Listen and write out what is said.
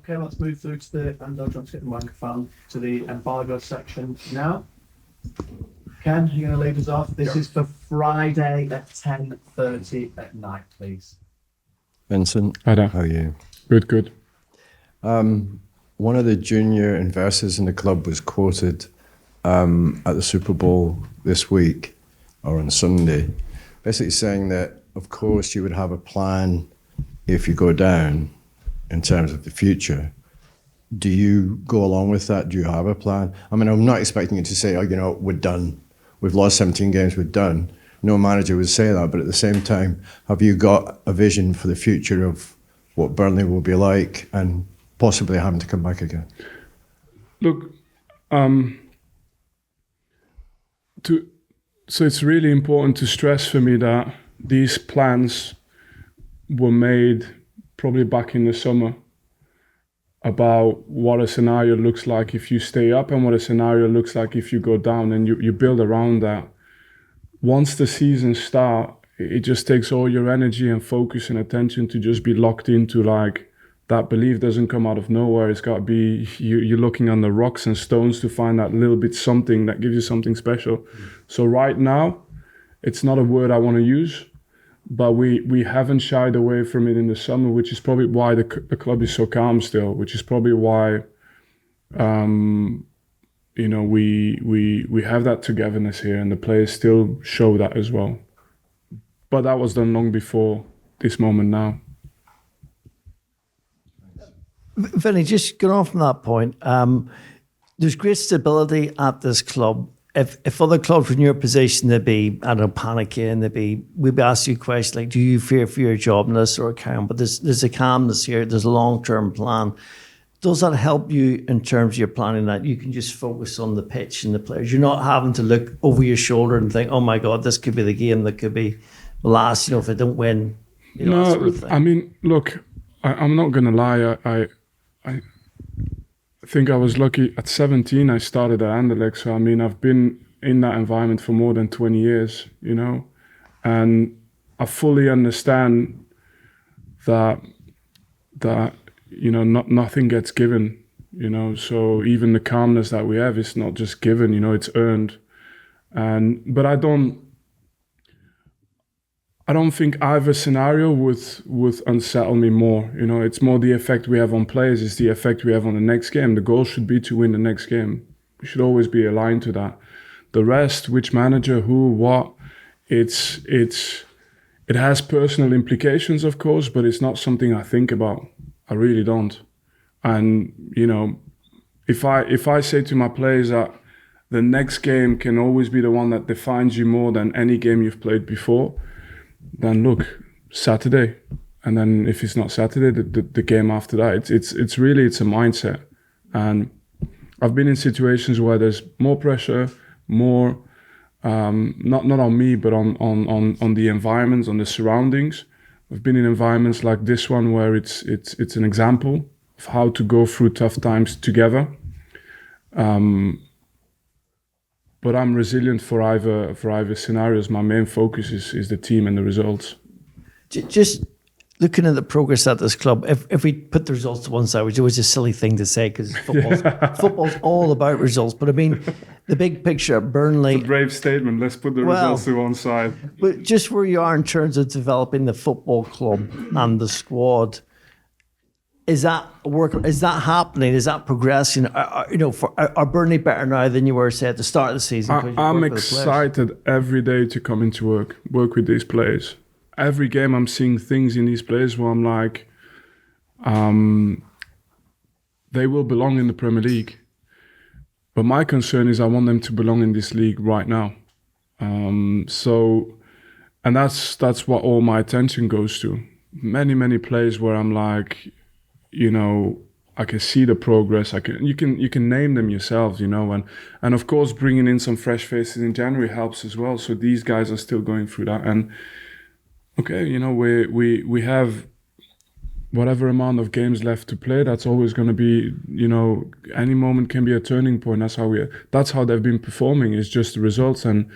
Okay, let's move through to the, and I'll try to get the microphone to the embargo section now. Ken, you're going to lead us off. This is for Friday at 10:30 at night, please. Vincent, Hi there. how are you? Good. One of the junior investors in the club was quoted at the Super Bowl this week, or on Sunday, basically saying that, of course, you would have a plan if you go down in terms of the future. Do you go along with that? Do you have a plan? I mean, I'm not expecting you to say, oh, you know, we're done. We've lost 17 games, we're done. No manager would say that, but at the same time, have you got a vision for the future of what Burnley will be like and possibly having to come back again? Look, so it's really important to stress for me that these plans were made probably back in the summer about what a scenario looks like if you stay up and what a scenario looks like if you go down, and you build around that. Once the season starts, it just takes all your energy and focus and attention to just be locked into, like, that belief doesn't come out of nowhere. It's got to be, you're looking on the rocks and stones to find that little bit something that gives you something special. So right now, it's not a word I want to use, but we haven't shied away from it in the summer, which is probably why the club is so calm still, which is probably why you know, we have that togetherness here, and the players still show that as well. But that was done long before this moment now. Vinny, just going on from that point, there's great stability at this club. If other clubs were in your position, they'd be, I don't know, panicking, we'd be asking you questions like, do you fear for your job in this or account? But there's a calmness here, there's a long-term plan. Does that help you in terms of your planning, that you can just focus on the pitch and the players? You're not having to look over your shoulder and think, oh my God, this could be the game that could be the last, you know, if I don't win. You know, that sort of thing. I mean, look, I'm not going to lie. I think I was lucky. At 17, I started at Anderlecht. So, I mean, I've been in that environment for more than 20 years, you know, and I fully understand that you know, nothing gets given, you know, so even the calmness that we have is not just given, you know, it's earned. But I don't think either scenario would unsettle me more. You know, it's more the effect we have on players, it's the effect we have on the next game. The goal should be to win the next game. We should always be aligned to that. The rest, which manager, who, what, it has personal implications, of course, but it's not something I think about. I really don't. And, you know, if I say to my players that the next game can always be the one that defines you more than any game you've played before, then look, Saturday. And then if it's not Saturday, the game after that. It's a mindset. And I've been in situations where there's more pressure, more, not on me, but on the environments, on the surroundings. I've been in environments like this one where it's an example of how to go through tough times together. But I'm resilient for either scenarios. My main focus is the team and the results. Just looking at the progress at this club, if we put the results to one side, which is always a silly thing to say because football's all about results. But I mean, the big picture at Burnley. It's a brave statement. Let's put the results to one side. But just where you are in terms of developing the football club and the squad, is that work? Is that happening? Is that progressing? You know, are Burnley better now than you were, say, at the start of the season? I'm excited every day to come into work with these players. Every game I'm seeing things in these players where I'm like, they will belong in the Premier League. But my concern is I want them to belong in this league right now. And that's what all my attention goes to. Many players where I'm like, you know, I can see the progress. You can name them yourselves, you know, and of course bringing in some fresh faces in January helps as well. So these guys are still going through that. And okay, you know, we have whatever amount of games left to play. That's always going to be, you know, any moment can be a turning point. That's how they've been performing. It's just the results, and